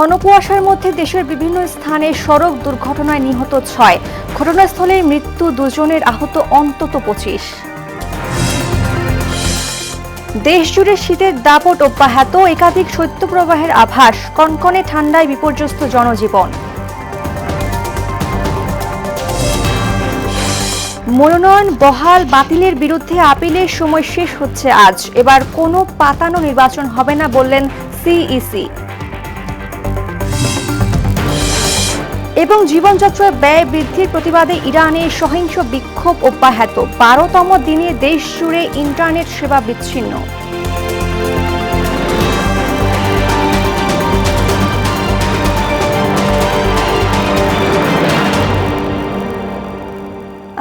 ঘন কুয়াশার মধ্যে দেশের বিভিন্ন স্থানে সড়ক দুর্ঘটনায় নিহত ৬, ঘটনাস্থলে মৃত্যু ২ জনের, আহত অন্তত ২৫। দেশজুড়ে শীতের দাপট অব্যাহত, একাধিক শৈত্যপ্রবাহের আভাস, কনকনে ঠান্ডায় বিপর্যস্ত জনজীবন। মনোনয়ন বহাল বাতিলের বিরুদ্ধে আপিলের সময় শেষ হচ্ছে আজ, এবার কোনো পাতানো নির্বাচন হবে না বললেন সিইসি। এবং জীবনযাত্রার ব্যয় বৃদ্ধির প্রতিবাদে ইরানে সহিংস বিক্ষোভ অব্যাহত, ১২তম দিনে দেশ জুড়ে ইন্টারনেট সেবা বিচ্ছিন্ন।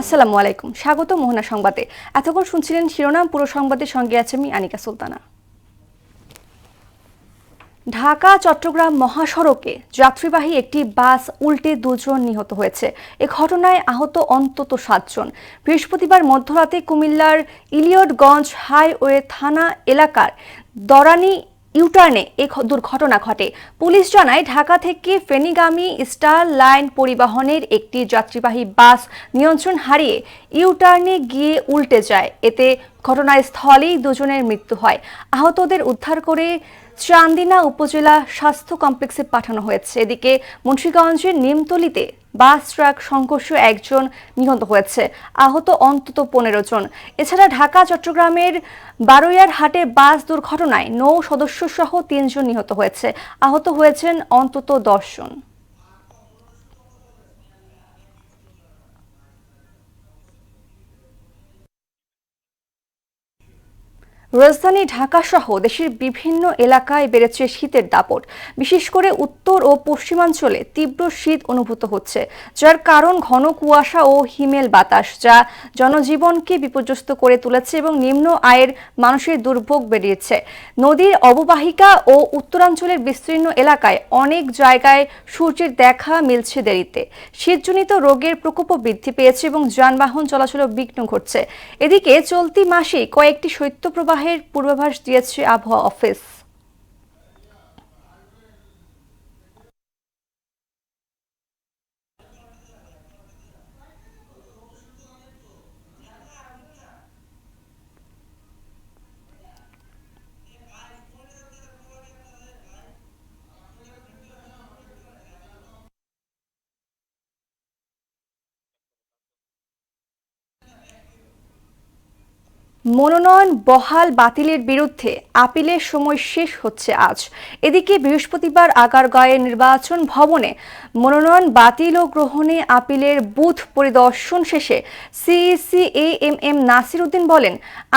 আসসালামু আলাইকুম, স্বাগত মোহনা সংবাদে। এতক্ষণ শুনছিলেন শিরোনাম, পুরো সংবাদের সঙ্গে আছে আমি আনিকা সুলতানা। ঢাকা চট্টগ্রাম মহাসড়কে যাত্রীবাহী একটি বাস উল্টে ২ জন নিহত হয়েছে। এ ঘটনায় আহত অন্তত ৭ জন। বৃহস্পতিবার মধ্যরাতে কুমিল্লার ইলিয়টগঞ্জ হাইওয়ে থানা এলাকার দরানী ইউটার্নে এই দুর্ঘটনা ঘটে। পুলিশ জানায়, ঢাকা থেকে ফেনীগামী স্টার লাইন পরিবহনের একটি যাত্রীবাহী বাস নিয়ন্ত্রণ হারিয়ে ইউটার্নে গিয়ে উল্টে যায়। এতে ঘটনাস্থলেই ২ জনের মৃত্যু হয়। আহতদের উদ্ধার করে চান্দিনা উপজেলা স্বাস্থ্য কমপ্লেক্সে পাঠানো হয়েছে। এদিকে মুন্সিগঞ্জের নিমতলীতে বাস ট্রাক সংঘর্ষে ১ জন নিহত হয়েছে, আহত অন্তত ১৫ জন। এছাড়া ঢাকা চট্টগ্রামের বারৈয়ারহাটে বাস দুর্ঘটনায় নৌ সদস্য সহ ৩ জন নিহত হয়েছে, আহত হয়েছেন অন্তত ১০ জন। রাজধানী ঢাকা সহ দেশের বিভিন্ন এলাকায় বেড়েছে শীতের দাপট। বিশেষ করে উত্তর ও পশ্চিমাঞ্চলে তীব্র শীত অনুভূত হচ্ছে, যার কারণ ঘন কুয়াশা ও হিমেল বাতাস, যা জনজীবনকে বিপর্যস্ত করে তুলেছে এবং নিম্ন আয়ের মানুষের দুর্ভোগ বেড়েছে। নদীর অববাহিকা ও উত্তরাঞ্চলের বিস্তীর্ণ এলাকায় অনেক জায়গায় সূর্যের দেখা মিলছে দেরিতে। শীতজনিত রোগের প্রকোপও বৃদ্ধি পেয়েছে এবং যানবাহন চলাচলে বিঘ্ন ঘটছে। এদিকে চলতি মাসে কয়েকটি শৈত্যপ্রবাহের পূর্বাভাস দিয়েছে আবহাওয়া অফিস। মনোনয়ন বহাল বাতিলের বিরুদ্ধে আপিলের সময় শেষ হচ্ছে আজ। এদিকে বৃহস্পতিবার আগারগাঁওয়ের নির্বাচন ভবনে মনোনয়ন বাতিল ও গ্রহণে আপিলের বুথ পরিদর্শন শেষে সিইসি এএমএম নাসির উদ্দিন বলেন,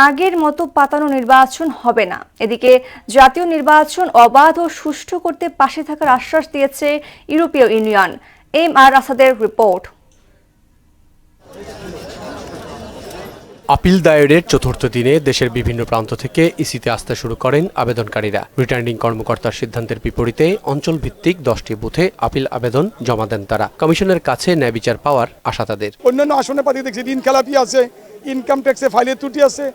আগের মতো পাতানো নির্বাচন হবে না। এদিকে জাতীয় নির্বাচন অবাধ ও সুষ্ঠু করতে পাশে থাকার আশ্বাস দিয়েছে ইউরোপীয় ইউনিয়ন। এমআর আসাদের রিপোর্ট। আপিল দায়েরের চতুর্থ দিনে দেশের বিভিন্ন প্রান্ত থেকে ইসিতে আসতে শুরু করেন আবেদনকারীরা। রিটার্নিং কর্মকর্তার সিদ্ধান্তের বিপরীতে অঞ্চল ভিত্তিক 10টি বুথে আপিল আবেদন জমা দেন তারা। কমিশনের কাছে ন্যায় বিচার পাওয়ার আশা তাদের। অন্যান্য আসনে পাঠিয়ে দেখছি ঋণ খেলাপি আছে, ইনকাম ট্যাক্সে ফাইলের ত্রুটি আছে,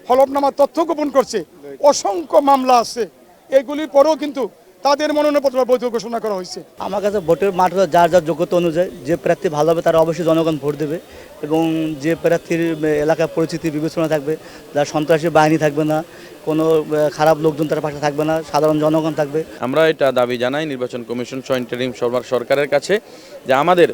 হলফনামার তথ্য গোপন করছে, অসংখ্য মামলা আছে। এগুলির পরেও কিন্তু তাদের মনোনয়নপত্র বৈধ ঘোষণা করা হয়েছে। আমার কাছে ভোটের মাঠ যার যার যোগ্যতা অনুযায়ী যে প্রার্থী ভালো হবে তারা অবশ্যই জনগণ ভোট দেবে এবং যে প্রার্থীর এলাকার পরিস্থিতি বিবেচনা থাকবে, যার সন্ত্রাসী বাহিনী থাকবে না, কোনো খারাপ লোকজন তার পাশে থাকবে না, সাধারণ জনগণ থাকবে। আমরা এটা দাবি জানাই নির্বাচন কমিশন সহ ইন্টারিম সরকারের কাছে যে আমাদের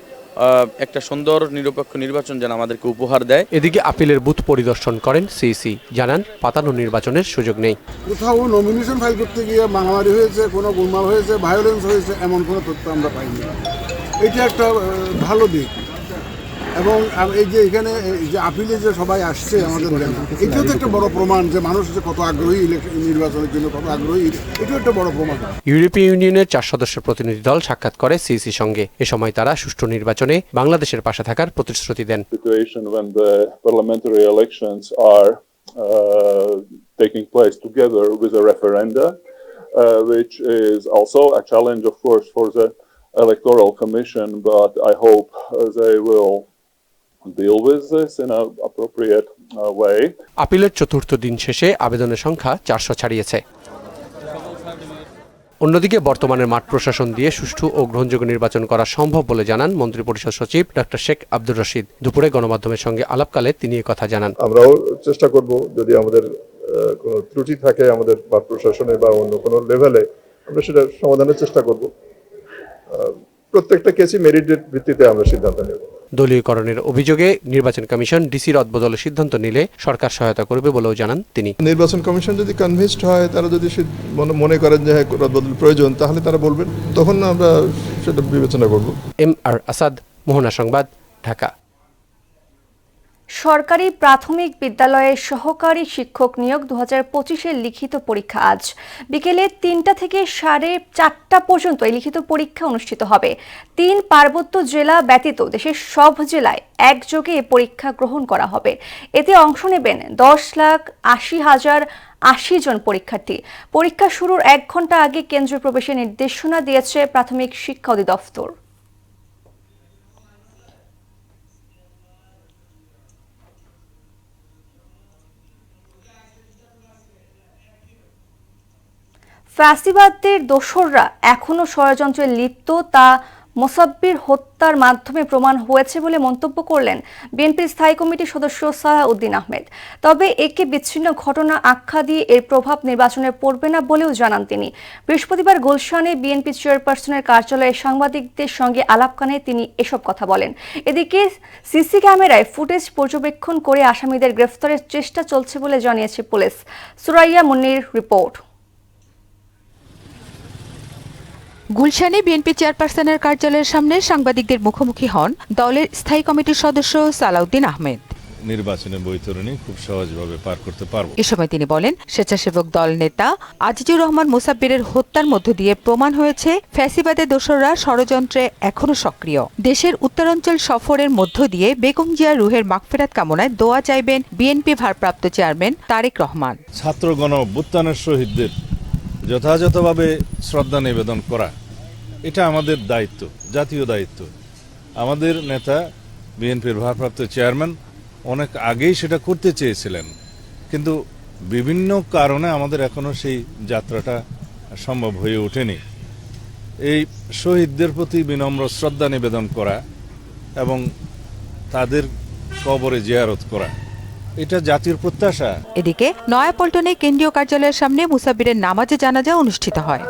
একটা সুন্দর নিরপেক্ষ নির্বাচন যেন আমাদেরকে উপহার দেয়। এদিকে আপিলের বুথ পরিদর্শন করেন সিইসি, জানান পাতানো নির্বাচনের সুযোগ নেই। কোথাও নমিনেশন ফাইল করতে গিয়ে মারামারি হয়েছে, কোনো গোলমাল হয়েছে, ভায়োলেন্স হয়েছে, এমন কোনো তথ্য আমরা পাইনি। এটা একটা ভালো দিক। এবং এই যে এখানে যে আপিলে যে সবাই আসছে আমাদের, এটাও তো একটা বড় প্রমাণ যে মানুষ যে কত আগ্রহী নির্বাচনের জন্য, কত আগ্রহী, এটাও একটা বড় প্রমাণ। ইউরোপীয় ইউনিয়নের 4 সদস্য প্রতিনিধি দল সাক্ষাৎ করে সিইসির সঙ্গে। এ সময় তারা সুষ্ঠু নির্বাচনে বাংলাদেশের পাশে থাকার প্রতিশ্রুতি দেন। Taking place together with a referenda, which is also a challenge, of course, for the Electoral Commission, but I hope they will deal with this in an appropriate way. আপিলের চতুর্থ দিন শেষে আবেদনের সংখ্যা 400 ছাড়িয়েছে। অন্যদিকে বর্তমানের মাঠ প্রশাসন দিয়ে সুষ্ঠু ও গ্রহণযোগ্য নির্বাচন করা সম্ভব বলে জানান মন্ত্রিপরিষদ সচিব ডক্টর শেখ আব্দুর রশিদ। দুপুরে গণমাধ্যমের সঙ্গে আলাপকালে তিনি কথা জানান। আমরাও চেষ্টা করব যদি আমাদের কোনো ত্রুটি থাকে আমাদের মাঠ প্রশাসনে বা অন্য কোনো লেভেলে, আমরা সেটা সমাধানের চেষ্টা করব। প্রত্যেকটা কেসই মেরিটের ভিত্তিতে আমরা সিদ্ধান্ত নেব। দলীয়করণের অভিযোগে নির্বাচন কমিশন ডিসি রদবদলের সিদ্ধান্ত নিলে সরকার সহায়তা করবে বলেও জানান তিনি। নির্বাচন কমিশন যদি কনভিন্সড হয়, তারা যদি মনে করেন যে রদবদল প্রয়োজন, তাহলে তারা বলবেন, তখন আমরা সেটা বিবেচনা করব। MR আসাদ, মোহনা সংবাদ, ঢাকা। সরকারি প্রাথমিক বিদ্যালয়ের সহকারী শিক্ষক নিয়োগ 2025-এর লিখিত পরীক্ষা আজ বিকেলে 3টা থেকে 4:30 পর্যন্ত এই লিখিত পরীক্ষা অনুষ্ঠিত হবে। 3 পার্বত্য জেলা ব্যতীত দেশের সব জেলায় একযোগে এ পরীক্ষা গ্রহণ করা হবে। এতে অংশ নেবেন 10,80,080 জন পরীক্ষার্থী। পরীক্ষা শুরুর 1 ঘন্টা আগে কেন্দ্রে প্রবেশের নির্দেশনা দিয়েছে প্রাথমিক শিক্ষা অধিদপ্তর। ফ্যাসিবাদের দোসররা এখনো ষড়যন্ত্রে লিপ্ত, তা মোসাব্বির হত্যার মাধ্যমে প্রমাণ হয়েছে বলে মন্তব্য করলেন বিএনপির স্থায়ী কমিটির সদস্য সালাউদ্দিন আহমেদ। তবে একে বিচ্ছিন্ন ঘটনা আখ্যা দিয়ে এর প্রভাব নির্বাচনে পড়বে না বলেও জানান তিনি। বৃহস্পতিবার গুলশানে বিএনপি চেয়ারপারসনের কার্যালয়ে সাংবাদিকদের সঙ্গে আলাপকালে তিনি এসব কথা বলেন। এদিকে সিসি ক্যামেরায় ফুটেজ পর্যবেক্ষণ করে আসামিদের গ্রেফতারের চেষ্টা চলছে বলে জানিয়েছে পুলিশ। সুরাইয়া মুন্নির রিপোর্ট। গুলশানে বিএনপি চেয়ারপারসনের কার্যালয়ের সামনে সাংবাদিকদের মুখোমুখি হন দলের স্থায়ী কমিটির সদস্য সালাউদ্দিন আহমেদ। নির্বাচনের বৈতরণী খুব সহজভাবে পার করতে পারবো। এ সময় তিনি বলেন, স্বেচ্ছাসেবক দল নেতা আজিজুর রহমান মোসাব্বিরের হত্যার মধ্য দিয়ে প্রমাণ হয়েছে ফ্যাসিবাদের দোসররা ষড়যন্ত্রে এখনো সক্রিয়। দেশের উত্তরাঞ্চল সফরের মধ্য দিয়ে বেগম জিয়া রুহের মাগফিরাত কামনায় দোয়া চাইবেন বিএনপি ভারপ্রাপ্ত চেয়ারম্যান তারেক রহমান। ছাত্র গণ অভ্যুত্থানের শহীদদের যথাযথভাবে শ্রদ্ধা নিবেদন করা, এটা আমাদের দায়িত্ব, জাতীয় দায়িত্ব। আমাদের নেতা বিএনপির ভারপ্রাপ্ত চেয়ারম্যান অনেক আগেই সেটা করতে চেয়েছিলেন, কিন্তু বিভিন্ন কারণে আমাদের এখনো সেই যাত্রাটা সম্ভব হয়ে ওঠেনি। এই শহীদদের প্রতি বিনম্র শ্রদ্ধা নিবেদন করা এবং তাদের কবরে জিয়ারত করা, এটা জাতির প্রত্যাশা। এদিকে নয়াপল্টনে কেন্দ্রীয় কার্যালয়ের সামনে মুসাব্বিরের নামাজে জানাজা অনুষ্ঠিত হয়।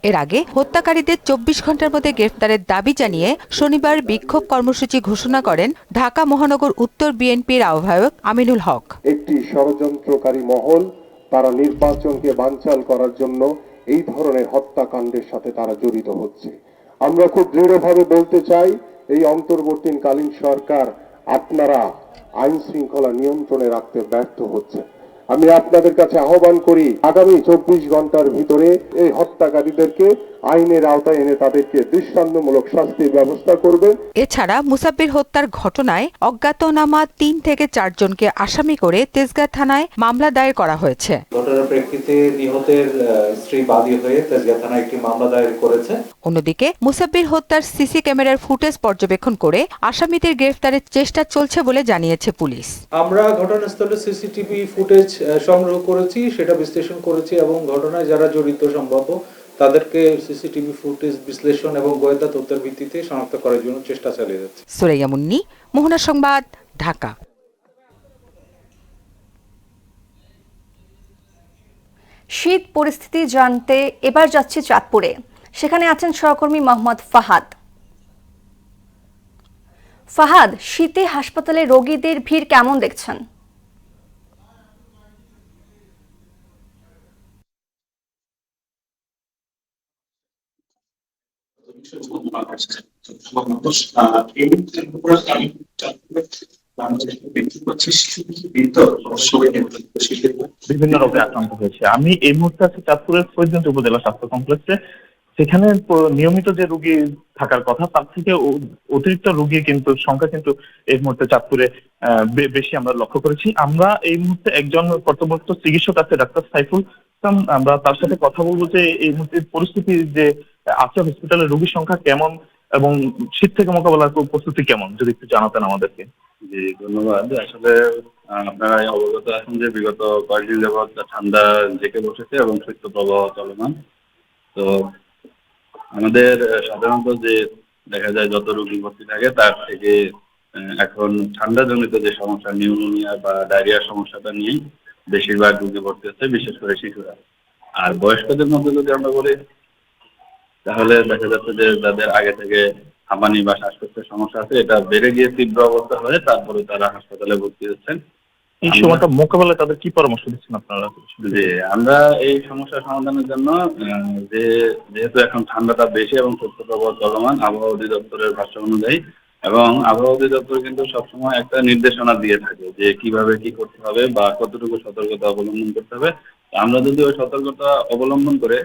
এর আগে হত্যাকারীদের 24 ঘন্টার মধ্যে গ্রেফতারের দাবি জানিয়ে শনিবার বিক্ষোভ কর্মসূচি ঘোষণা করেন ঢাকা মহানগর উত্তর বিএনপির আহ্বায়ক আমিনুল হক। একটি ষড়যন্ত্রকারী মহল, তারা নির্বাচনকে বানচাল করার জন্য এই ধরনের হত্যাকাণ্ডের সাথে তারা জড়িত হচ্ছে। আমরা খুব দৃঢ়ভাবে বলতে চাই, এই অন্তর্বর্তীকালীন সরকার আপনারা আইন শৃঙ্খলা নিয়ন্ত্রণে রাখতে ব্যর্থ হচ্ছে। আমি আপনাদের কাছে আহ্বান করি, আগামী 24 ঘন্টার ভিতরে এই হত্যাকারীদেরকে আইনের আওতায় এনে তাদেরকে দৃষ্টান্তমূলক শাস্তির ব্যবস্থা করবেন। এছাড়া মুসাব্বির হত্যার ঘটনায় অজ্ঞাতনামা 3 থেকে 4 জনকে আসামি করে তেজগাঁ থানায় মামলা দায়ের করা হয়েছে। ঘটনার প্রেক্ষিতে নিহতের স্ত্রী বাদী হয়ে তেজগাঁ থানায় একটি মামলা দায়ের করেছে। অন্যদিকে মুসাব্বির হত্যার সিসি ক্যামেরার ফুটেজ পর্যবেক্ষণ করে আসামিদের গ্রেফতারের চেষ্টা চলছে বলে জানিয়েছে পুলিশ। আমরা ঘটনাস্থলে সিসিটিভি ফুটেজ সংগ্রহ করেছি, সেটা বিশ্লেষণ করেছি এবং ঘটনায় যারা জড়িত সম্ভাব্য তাদেরকে সিসিটিভি ফুটেজ বিশ্লেষণ এবং গোয়েন্দা তথ্যের ভিত্তিতে শনাক্ত করার জন্য চেষ্টা চালিয়ে যাচ্ছে। সুরাইয়া মুন্নি, মোহনা সংবাদ, ঢাকা। শীত পরিস্থিতি জানতে এবার যাচ্ছি চাঁদপুরে। সেখানে আছেন সহকর্মী মোহাম্মদ ফাহাদ। ফাহাদ, শীতে হাসপাতালে রোগীদের ভিড় কেমন দেখছেন? বিভিন্ন রোগে আক্রান্ত হয়েছে। আমি এই মুহূর্তে আছি চাঁদপুরের ফরিদগঞ্জ উপজেলা স্বাস্থ্য কমপ্লেক্সে। সেখানে নিয়মিত যে রোগী থাকার কথা তার থেকে অতিরিক্ত রোগী কিন্তু সংখ্যা কিন্তু এই মুহূর্তে চাঁদপুরে বেশি আমরা লক্ষ্য করেছি। আমরা এই মুহূর্তে একজন কর্তব্যরত চিকিৎসক আছে, ডাক্তার সাইফুল। আমরা তার সাথে কথা বলবো যে এই মুহূর্তে পরিস্থিতি যে আছে হসপিটালের রোগীর সংখ্যা কেমন এবং শীত থেকে মোকাবেলার প্রস্তুতি কেমন, যদি একটু জানাতেন আমাদেরকে। জি ধন্যবাদ। আসলে আপনারা অবগত আছেন যে বিগত কয়েকদিন যাবৎ ঠান্ডা জেঁকে বসেছে এবং শৈত্যপ্রবাহ চলমান। তো আমাদের সাধারণত যে দেখা যায় যত রোগী ভর্তি থাকে তার থেকে এখন ঠান্ডা জনিত যে সমস্যা নিউমোনিয়া বা ডায়রিয়ার সমস্যাটা নিয়েই বেশিরভাগ রোগী ভর্তি হচ্ছে, বিশেষ করে শিশুরা। আর বয়স্কদের মধ্যে যদি আমরা বলি তাহলে দেখা যাচ্ছে যে যাদের আগে থেকে হাঁপানি বা শ্বাসকষ্টের সমস্যা আছে এটা বেড়ে গিয়ে তীব্র অবস্থা হয়ে তারপরে তারা হাসপাতালে ভর্তি হচ্ছেন। এই সময়টা মোকাবেলায় তাদের কি পরামর্শ দিচ্ছেন আপনারা? যে আমরা এই সমস্যা সমাধানের জন্য যেহেতু এখন ঠান্ডাটা বেশি এবং শৈত্যপ্রবাহ চলমান, আবহাওয়া অধিদপ্তরের ভাষ্য অনুযায়ী, এবং আবহাওয়া অধিদপ্তর কিন্তু সবসময় একটা নির্দেশনা দিয়ে থাকে যে কিভাবে কি করতে হবে বা কতটুকু সতর্কতা অবলম্বন করতে হবে। আমরা যদি ওই সতর্কতা অবলম্বন করে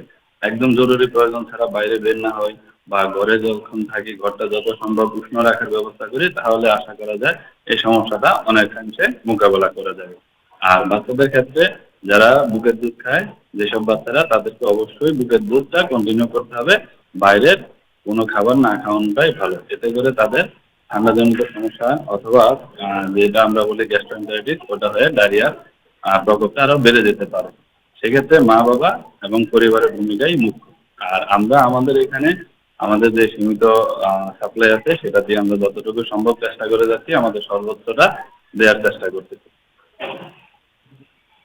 একদম জরুরি প্রয়োজন ছাড়া বাইরে বের না হই বা ঘরে যখন থাকি ঘরটা যত সম্ভব উষ্ণ রাখার ব্যবস্থা করি, তাহলে আশা করা যায় এই সমস্যাটা অনেকাংশে মোকাবেলা করা যাবে। আর বাচ্চাদের ক্ষেত্রে যারা বুকের দুধ খায়, যেসব বাচ্চারা, তাদেরকে অবশ্যই বুকের দুধটা কন্টিনিউ করতে হবে, বাইরের কোনো খাবার না খাওয়ানোটাই ভালো। এতে করে তাদের ঠান্ডাজনিত সমস্যা অথবা যেটা আমরা বলি গ্যাস্ট্রোএন্টারাইটিস, ওটা হয়ে ডায়রিয়ার প্রকোপটা আরো বেড়ে যেতে পারে। সেক্ষেত্রে মা বাবা এবং পরিবারের ভূমিকাই মুখ্য। আর আমরা আমাদের এখানে আমাদের যে সীমিত সাপ্লাই আছে সেটা দিয়ে আমরা যতটুকু সম্ভব চেষ্টা করে যাচ্ছি, আমাদের সর্বোচ্চটা দেওয়ার চেষ্টা করতেছি।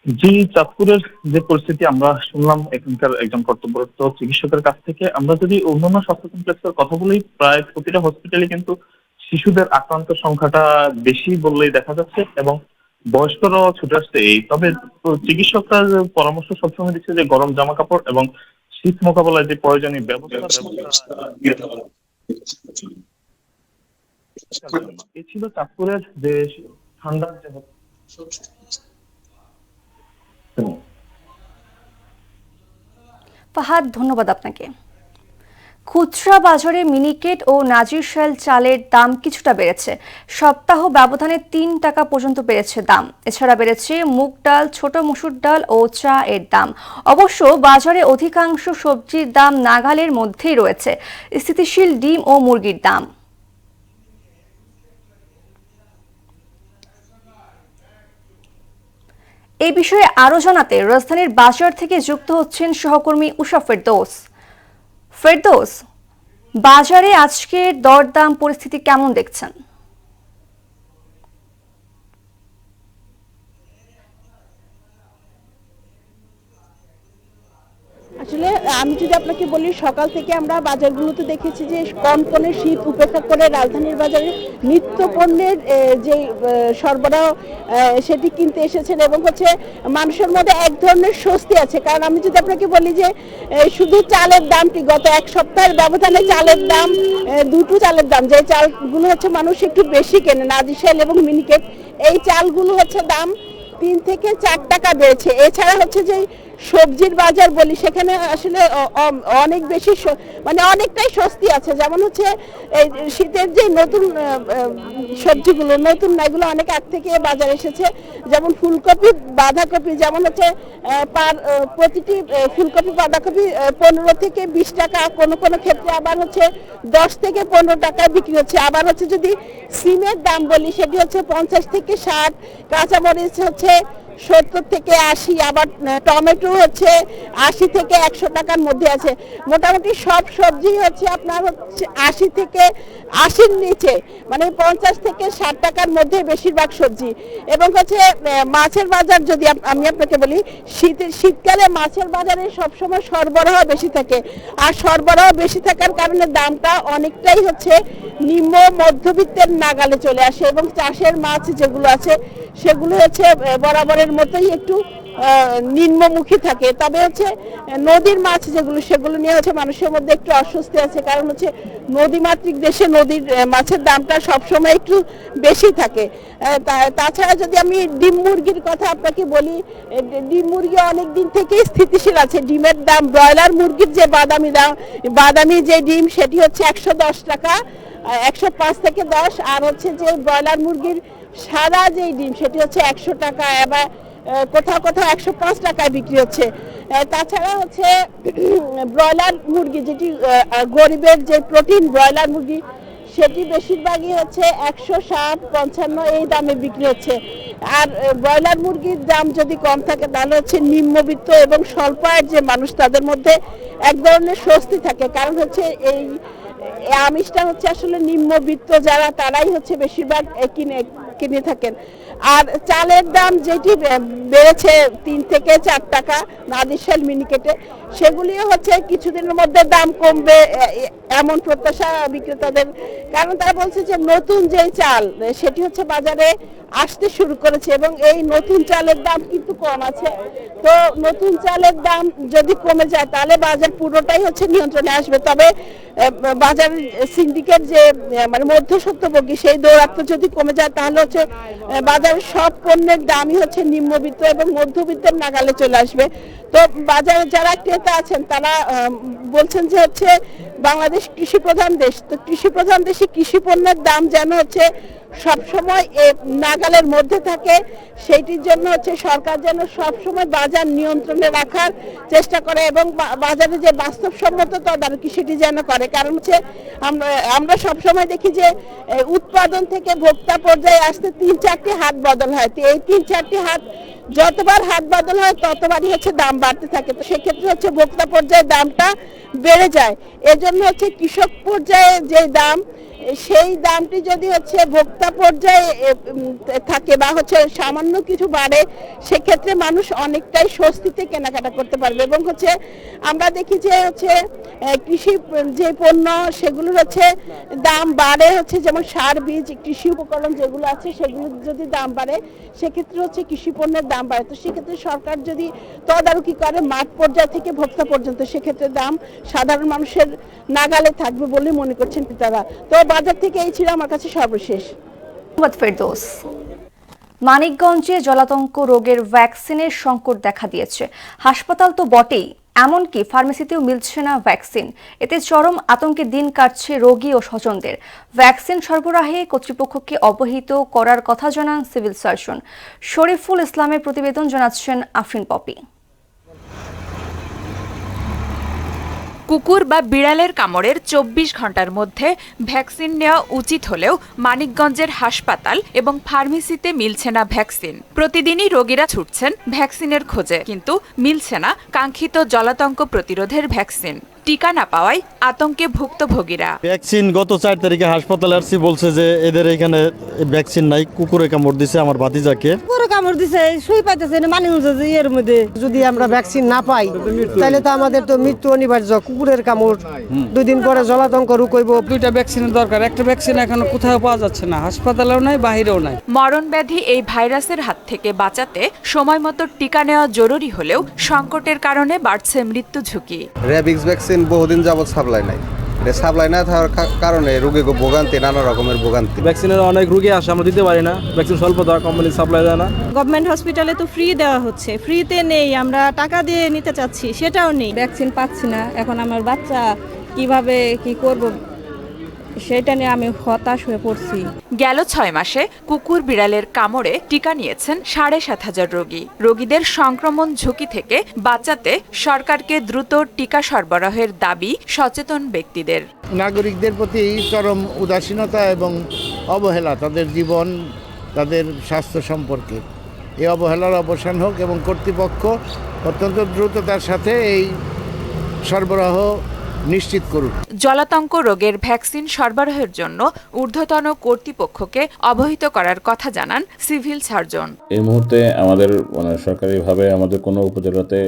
জি, চাঁদপুরের যে পরিস্থিতি আমরা শুনলাম এখানকার একজন কর্তব্যরত চিকিৎসকের কাছ থেকে, আমরা যদি অন্যান্য স্বাস্থ্য কমপ্লেক্সের কথা বলি, প্রায় প্রতিটা হসপিটালে কিন্তু শিশুদের আক্রান্ত সংখ্যাটা বেশি বললেই দেখা যাচ্ছে এবং বয়স্করাও ছুটে আসছে। তবে চিকিৎসকরা পরামর্শ সবসময় দিচ্ছে যে গরম জামা কাপড় এবং শীত মোকাবেলায় যে প্রয়োজনীয় ব্যবস্থা এ ছিল চাঁদপুরের যে ঠান্ডার যে ফাহাদ, ধন্যবাদ আপনাকে। খুচরা বাজারে মিনিকেট ও নাজিরশাইল চালের দাম কিছুটা বেড়েছে। সপ্তাহ ব্যবধানে ৩ টাকা পর্যন্ত বেড়েছে দাম। এছাড়া বেড়েছে মুগ ডাল, ছোট মসুর ডাল ও চা এর দাম। অবশ্য বাজারে অধিকাংশ সবজির দাম নাগালের মধ্যেই রয়েছে। স্থিতিশীল ডিম ও মুরগির দাম। এই বিষয়ে আরো জানাতে রাজধানীর বাজার থেকে যুক্ত হচ্ছেন সহকর্মী উষা ফেরদৌস। ফেরদৌস, বাজারে আজকের দরদাম পরিস্থিতি কেমন দেখছেন? আসলে আমি যদি আপনাকে বলি, সকাল থেকে আমরা বাজারগুলোতে দেখেছি যে কনকনে শীত উপেক্ষা করে রাজধানীর বাজারে নিত্য পণ্যের যে সরবরাহ সেটি কিনতে এসেছেন এবং মানুষের মধ্যে এক ধরনের স্বস্তি আছে। কারণ আমি যদি আপনাকে বলি যে শুধু চালের দামটি গত এক সপ্তাহের ব্যবধানে চালের দাম, দুটো চালের দাম, যে চালগুলো মানুষ একটু বেশি কেনে, নাজিরশাইল এবং মিনিকেট, এই চালগুলো দাম 3 থেকে 4 টাকা বেড়েছে। এছাড়া যে সবজির বাজার বলি, সেখানে আসলে অনেক বেশি অনেকটাই স্বস্তি আছে। যেমন এই শীতের যে নতুন সবজিগুলো, নতুন না, এগুলো অনেক আগ থেকে বাজারে এসেছে। যেমন ফুলকপি, বাঁধাকপি, যেমন প্রতিটি ফুলকপি, বাঁধাকপি 15 থেকে 20 টাকা, কোনো কোনো ক্ষেত্রে আবার 10 থেকে 15 টাকায় বিক্রি হচ্ছে। আবার যদি সিমের দাম বলি, সেটি 50 থেকে 60, কাঁচামরিচ 70 থেকে 80, আবার টমেটো 80 থেকে 100 টাকার মধ্যে আছে। মোটামুটি সব সবজি আপনার 80 থেকে 80-র নিচে, 50 থেকে 60 টাকার মধ্যে বেশিরভাগ সবজি। এবং মাছের বাজার যদি আমি আপনাকে বলি, শীতকালে মাছের বাজারে সবসময় সরবরাহ বেশি থাকে। আর সরবরাহ বেশি থাকার কারণে দামটা অনেকটাই নিম্ন মধ্যবিত্তের নাগালে চলে আসে। এবং চাষের মাছ যেগুলো আছে সেগুলো বরাবরের মতোই একটু নিম্নমুখী থাকে। তবে নদীর মাছ যেগুলো, সেগুলো নিয়ে মানুষের মধ্যে একটু অস্বস্তি আছে। কারণ নদীমাতৃক দেশে নদীর মাছের দামটা সবসময় একটু বেশি থাকে। তাছাড়া যদি আমি ডিম মুরগির কথা আপনাকে বলি, ডিম মুরগি অনেক দিন থেকেই স্থিতিশীল আছে। ডিমের দাম, ব্রয়লার মুরগির যে বাদামি যে ডিম, সেটি 110 টাকা, 105 থেকে 10। আর যে ব্রয়লার মুরগির সাদা যে ডিম, সেটি 100 টাকা, এবার কোথাও কোথাও 105 টাকায় বিক্রি হচ্ছে। তাছাড়া ব্রয়লার মুরগি, যেটি গরিবের যে প্রোটিন ব্রয়লার মুরগি, সেটি বেশিরভাগই 160, 55 এই দামে বিক্রি হচ্ছে। আর ব্রয়লার মুরগির দাম যদি কম থাকে তাহলে হচ্ছে নিম্নবিত্ত এবং স্বল্প আয়ের যে মানুষ তাদের মধ্যে এক ধরনের স্বস্তি থাকে, কারণ হচ্ছে এই আমিষটা হচ্ছে আসলে নিম্নবিত্ত যারা তারাই হচ্ছে বেশিরভাগ কিনে থাকেন। আর চালের দাম যেটি বেড়েছে 3 থেকে 4 টাকা নাদিরশাল মিনিকেটে, সেগুলিও হচ্ছে কিছুদিনের মধ্যে দাম কমবে এমন প্রত্যাশা বিক্রেতাদের, কারণ তারা বলছে যে নতুন যে চাল সেটি হচ্ছে বাজারে আসতে শুরু করেছে এবং এই নতুন চালের দাম কিন্তু কম আছে। তো নতুন চালের দাম যদি কমে যায় তাহলে বাজার পুরোটাই হচ্ছে নিয়ন্ত্রণে আসবে। তবে বাজার সিন্ডিকেট যে মানে মধ্যস্বত্বভোগী সেই দৌরাত্ম্য যদি কমে যায় তাহলে হচ্ছে বাজারের সব পণ্যের দামই হচ্ছে নিম্নবিত্ত এবং মধ্যবিত্তের নাগালে চলে আসবে। তো বাজারে যারা ক্রেতা আছেন তারা বলছেন যে হচ্ছে বাংলাদেশ কৃষি প্রধান দেশ, তো কৃষি প্রধান দেশে কৃষি পণ্যের দাম যেন হচ্ছে সবসময় নাগালের মধ্যে থাকে, সেইটির জন্য হচ্ছে সরকার যেন সবসময় বাজার নিয়ন্ত্রণে রাখার চেষ্টা করে এবং বাজারে যে বাস্তবসম্মত তদারকি সেটি যেন করে। কারণ হচ্ছে আমরা সবসময় দেখি যে উৎপাদন থেকে ভোক্তা পর্যায়ে আসতে 3-4টি হাত বদল হয়, তো এই 3-4টি হাত যতবার হাত বদল হয় ততবারই হচ্ছে দাম বাড়তে থাকে। তো সেক্ষেত্রে হচ্ছে ভোক্তা পর্যায়ে দামটা বেড়ে যায়। এজন্য হচ্ছে কৃষক পর্যায়ে যে দাম সেই দামটি যদি হচ্ছে ভোক্তা পর্যায়ে থাকে বা হচ্ছে সামান্য কিছু বাড়ে, সেক্ষেত্রে মানুষ অনেকটাই স্বস্তিতে কেনাকাটা করতে পারবে। এবং হচ্ছে আমরা দেখি যে হচ্ছে কৃষি যে পণ্য সেগুলোর হচ্ছে দাম বাড়ে, হচ্ছে যেমন সার, বীজ, কৃষি উপকরণ যেগুলো আছে সেগুলো যদি দাম বাড়ে সেক্ষেত্রে হচ্ছে কৃষি পণ্যের দাম বাড়ে। তো সেক্ষেত্রে সরকার যদি তদারকি করে মাঠ পর্যায় থেকে ভোক্তা পর্যন্ত, সেক্ষেত্রে দাম সাধারণ মানুষের নাগালে থাকবে বলে মনে করছেন তারা। তো বাজার থেকে এই ছিল আমার কাছে সর্বশেষ। ফেরদৌস। মানিকগঞ্জে জলাতঙ্ক রোগের ভ্যাকসিনের সংকট দেখা দিয়েছে। হাসপাতাল তো বটেই, এমনকি ফার্মেসিতেও মিলছে না ভ্যাকসিন। এতে চরম আতঙ্কে দিন কাটছে রোগী ও স্বজনদের। ভ্যাকসিন সরবরাহে কর্তৃপক্ষকে অবহিত করার কথা জানান সিভিল সার্জন শরীফুল ইসলামের প্রতিবেদন জানাচ্ছেন আফরিন পপি। কুকুর বা বিড়ালের কামড়ের 24 ঘন্টার মধ্যে ভ্যাকসিন নেওয়া উচিত হলেও মানিকগঞ্জের হাসপাতাল এবং ফার্মেসিতে মিলছে না ভ্যাকসিন। প্রতিদিনই রোগীরা ছুটছেন ভ্যাকসিনের খোঁজে, কিন্তু মিলছে না কাঙ্ক্ষিত জলাতঙ্ক প্রতিরোধের ভ্যাকসিন। টিকা না পাওয়ায় আতঙ্কে ভুক্তভোগীরা। ভ্যাকসিন গত 4 তারিখে হাসপাতালে আসছি, বলছে যে এদের এখানে ভ্যাকসিন নাই। কুকুরে কামড় দিছে আমার ভাতিজাকে। কুকুরে কামড় দিছে, শুই পাইতেছে না মানিকগঞ্জ এর মধ্যে। যদি আমরা ভ্যাকসিন না পাই তাহলে তো আমাদের তো মৃত্যু অনিবার্য। কুকুরের কামড় 2 দিন পরে জলাতঙ্ক রোগ হইব। 2টা ভ্যাকসিনের দরকার, একটা ভ্যাকসিন এখনো কোথাও পাওয়া যাচ্ছে না, হাসপাতালেও নাই বাহিরেও নাই। মরণ ব্যাধি এই ভাইরাসের হাত থেকে বাঁচাতে সময়মতো টিকা নেওয়া জরুরি হলেও সংকটের কারণে বাড়ছে মৃত্যু ঝুঁকি। র্যাবিক্স ভ্যাকসিন বহুদিন যাবত সাপ্লাই নাই, সাপ্লাই না থাকার কারণে রোগী ভোগান্তি, নানা রকমের ভোগান্তি। ভ্যাকসিনের অনেক রোগী আসে, আমরা দিতে পারি না, ভ্যাকসিন স্বল্প দেওয়া, কোম্পানি সাপ্লাই দেয় না। গভর্নমেন্ট হসপিটালে তো ফ্রি দেওয়া হচ্ছে, ফ্রিতে নেই, আমরা টাকা দিয়ে নিতে চাচ্ছি সেটাও নেই। ভ্যাকসিন পাচ্ছি না, এখন আমার বাচ্চা কিভাবে কি করব সেটা নিয়ে আমি হতাশ হয়ে পড়ছি। গেল 6 মাসে কুকুর বিড়ালের কামড়ে টিকা নিয়েছেন 7,500 রোগী। রোগীদের সংক্রমণ ঝুঁকি থেকে বাঁচাতে সরকারকে দ্রুত টিকা সরবরাহের দাবি সচেতন ব্যক্তিদের। নাগরিকদের প্রতি চরম উদাসীনতা এবং অবহেলা, তাদের জীবন, তাদের স্বাস্থ্য সম্পর্কে এই অবহেলার অবসান হোক এবং কর্তৃপক্ষ অত্যন্ত দ্রুততার সাথে এই সরবরাহ নিশ্চিত করুন। জলাতঙ্ক রোগের ভ্যাকসিন সরবরাহের জন্য ঊর্ধ্বতন কর্তৃপক্ষকে অবহিত করার কথা জানান সিভিল সার্জন। এই মুহূর্তে আমাদের সরকারিভাবে আমাদের কোনো উপজেলাতে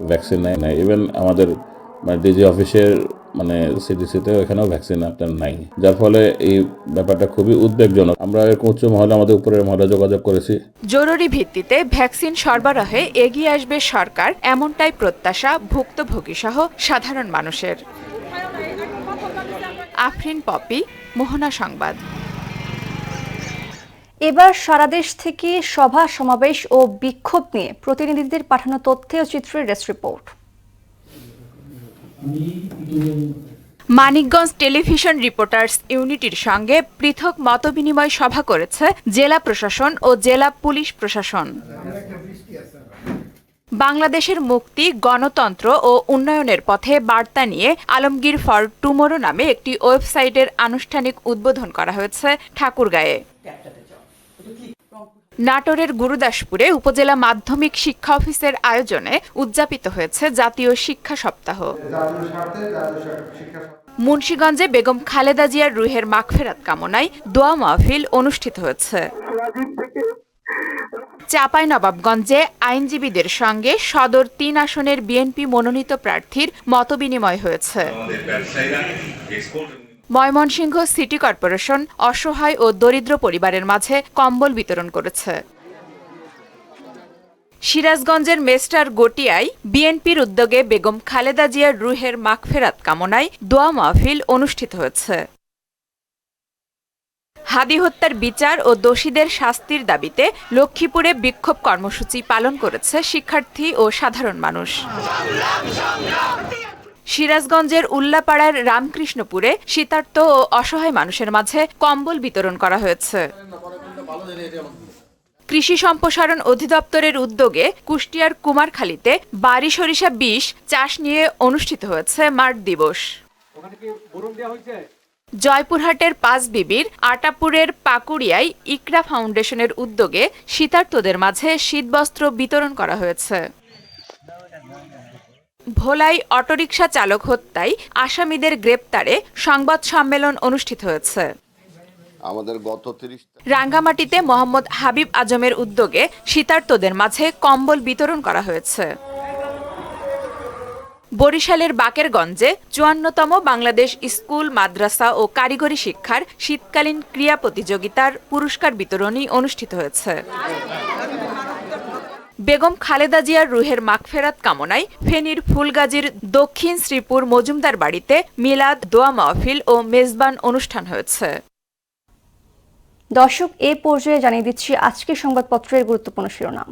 ভ্যাকসিন নাই। ইভেন আমাদের ডিজি অফিসের সিডিসিতেও এখানেও ভ্যাকসিন আপনার নাই, যার ফলে এই ব্যাপারটা খুবই উদ্বেগজনক। আমরা এরকম উচ্চ মহলে, আমাদের উপরের মহলে যোগাযোগ করেছি। জরুরি ভিত্তিতে ভ্যাকসিন সরবরাহে এগিয়ে আসবে সরকার, এমনটাই প্রত্যাশা ভুক্তভোগী সহ সাধারণ মানুষের। আফরিন পপি, মোহনা সংবাদ। এবার সারা দেশ থেকে সভা সমাবেশ ও বিক্ষোভ নিয়ে প্রতিনিধিদের পাঠানো তথ্য ও চিত্রের desk report. Manikganj television reporters ইউনিটির সঙ্গে পৃথক মতবিনিময় সভা করেছে জেলা প্রশাসন ও জেলা পুলিশ প্রশাসন। বাংলাদেশের মুক্তি, গণতন্ত্র ও উন্নয়নের পথে বার্তা নিয়ে আলমগীর ফর টুমোরো নামে একটি ওয়েবসাইটের আনুষ্ঠানিক উদ্বোধন করা হয়েছে ঠাকুরগাঁয়ে। নাটোরের গুরুদাসপুরে উপজেলা মাধ্যমিক শিক্ষা অফিসের আয়োজনে উদযাপিত হয়েছে জাতীয় শিক্ষা সপ্তাহ। মুন্সিগঞ্জে বেগম খালেদা জিয়ার রুহের মাগফিরাত কামনায় দোয়া মাহফিল অনুষ্ঠিত হয়েছে। চাঁপাইনবাবগঞ্জে আইনজীবীদের সঙ্গে সদর ৩ আসনের বিএনপি মনোনীত প্রার্থীর মতবিনিময় হয়েছে। ময়মনসিংহ সিটি কর্পোরেশন অসহায় ও দরিদ্র পরিবারের মাঝে কম্বল বিতরণ করেছে। সিরাজগঞ্জের মেস্টার গটিয়ায় বিএনপির উদ্যোগে বেগম খালেদা জিয়ার রুহের মাগফিরাত কামনায় দোয়া মাহফিল অনুষ্ঠিত হয়েছে। হাদি হত্যার বিচার ও দোষীদের শাস্তির দাবিতে লক্ষ্মীপুরে বিক্ষোভ কর্মসূচি পালন করেছে শিক্ষার্থী ও সাধারণ মানুষ। সিরাজগঞ্জের উল্লাপাড়ার রামকৃষ্ণপুরে শীতার্ত ও অসহায় মানুষের মাঝে কম্বল বিতরণ করা হয়েছে। কৃষি সম্প্রসারণ অধিদপ্তরের উদ্যোগে কুষ্টিয়ার কুমারখালীতে বাড়ি সরিষা বীজ চাষ নিয়ে অনুষ্ঠিত হয়েছে মাঠ দিবস। জয়পুরহাটের পাঁচবিবির আটাপুরের পাকুড়িয়ায় ইকরা ফাউন্ডেশনের উদ্যোগে শীতার্তদের মাঝে শীতবস্ত্র বিতরণ করা হয়েছে। ভোলায় অটোরিকশা চালক হত্যায় আসামিদের গ্রেপ্তারে সংবাদ সম্মেলন অনুষ্ঠিত হয়েছে। রাঙ্গামাটিতে মোহাম্মদ হাবিব আজমের উদ্যোগে শীতার্তদের মাঝে কম্বল বিতরণ করা হয়েছে। বরিশালের বাকেরগঞ্জে ৫৪তম বাংলাদেশ স্কুল মাদ্রাসা ও কারিগরি শিক্ষার শীতকালীন ক্রীড়া প্রতিযোগিতার পুরস্কার বিতরণী অনুষ্ঠিত হয়েছে। বেগম খালেদা জিয়ার রুহের মাগফিরাত কামনায় ফেনীর ফুলগাজীর দক্ষিণ শ্রীপুর মজুমদার বাড়িতে মিলাদ, দোয়া মাহফিল ও মেজবান অনুষ্ঠান হয়েছে। দর্শক, এ পর্যায়ে জানিয়ে দিচ্ছি আজকের সংবাদপত্রের গুরুত্বপূর্ণ শিরোনাম।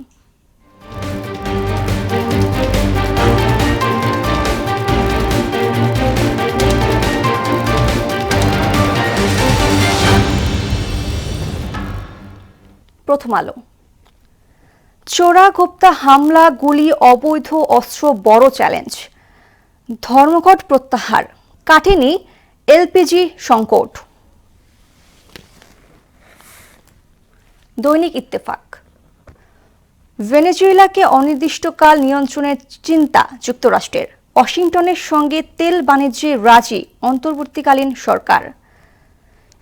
প্রথম আলো। চোরাগোপ্তা হামলা, গুলি, অবৈধ অস্ত্র বড় চ্যালেঞ্জ। ধর্মঘট প্রত্যাহার, কাটেনি এলপিজি সংকট। দৈনিক ইত্তেফাক। ভেনেজুয়েলাকে অনির্দিষ্টকাল নিয়ন্ত্রণের চিন্তা যুক্তরাষ্ট্রের। ওয়াশিংটনের সঙ্গে তেল বাণিজ্যে রাজি অন্তর্বর্তীকালীন সরকার।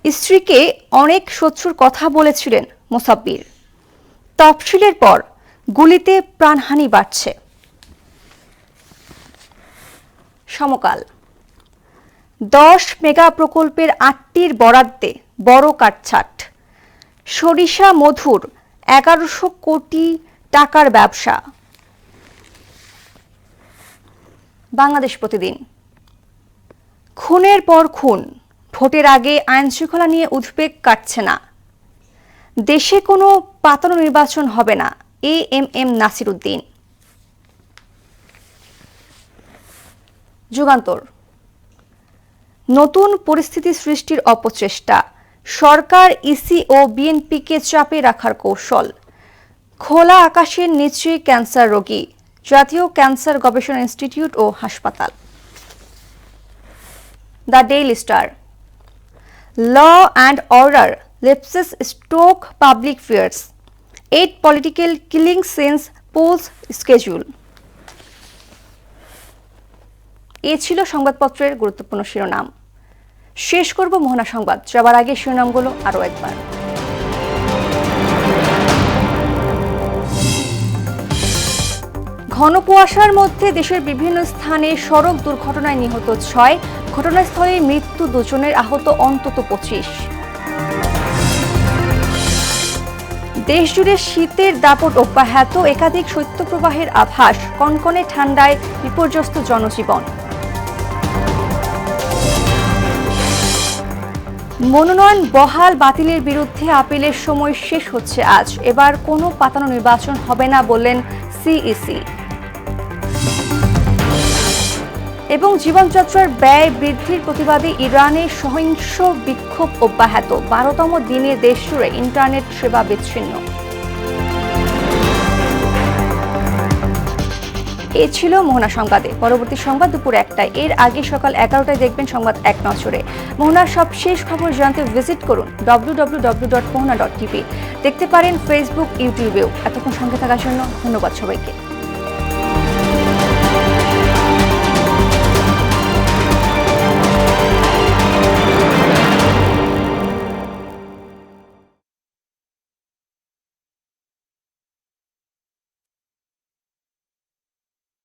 স্ত্রীকে অনেক শত্রুর কথা বলেছিলেন মোসাব্বির। তফসিলের পর গুলিতে প্রাণহানি বাড়ছে। সমকাল। 10 মেগা প্রকল্পের 8টির বরাদ্দে বড় কাটছাট। সরিষা মধুর 1100 কোটি টাকার ব্যবসা। বাংলাদেশ প্রতিদিন। খুনের পর খুন, ভোটের আগে আইনশৃঙ্খলা নিয়ে উদ্বেগ কাটছে না। দেশে কোনো পাতানো নির্বাচন হবে না, এএমএম নাসির উদ্দিন। যুগান্তর। নতুন পরিস্থিতি সৃষ্টির অপচেষ্টা, সরকার, ইসি ও বিএনপিকে চাপে রাখার কৌশল। খোলা আকাশের নিচে ক্যান্সার রোগী, জাতীয় ক্যান্সার গবেষণা ইনস্টিটিউট ও হাসপাতাল। The Daily Star. Law and order lapses stoke public fears. 8 political killings since polls schedule. এ ছিল সংবাদপত্রের গুরুত্বপূর্ণ শিরোনাম। শেষ করব মোহনা সংবাদ, যাবার আগে শিরোনামগুলো আরও একবার। ঘন কুয়াশার মধ্যে দেশের বিভিন্ন স্থানে সড়ক দুর্ঘটনায় নিহত 6, ঘটনাস্থলে মৃত্যু 2 জনের, আহত অন্তত 25। দেশজুড়ে শীতের দাপট অব্যাহত, একাধিক শৈত্যপ্রবাহের আভাস, কনকনে ঠান্ডায় বিপর্যস্ত জনজীবন। মনোনয়ন বহাল বাতিলের বিরুদ্ধে আপিলের সময় শেষ হচ্ছে আজ। এবার কোনো পাতানো নির্বাচন হবে না বললেন সিইসি। এবং জীবনযাত্রার ব্যয় বৃদ্ধির প্রতিবাদে ইরানে সহিংস বিক্ষোভ অব্যাহত, 12তম দিনে দেশজুড়ে ইন্টারনেট সেবা বিচ্ছিন্ন। এ ছিল মোহনা সংবাদে। পরবর্তী সংবাদ দুপুর 1টায়। এর আগে সকাল 11টায় দেখবেন সংবাদ এক নজরে। মোহনার সব শেষ খবর জানতে ভিজিট করুন www.mohana.tv। দেখতে পারেন ফেসবুক, ইউটিউবেও। এতক্ষণ সঙ্গে থাকার জন্য ধন্যবাদ সবাইকে।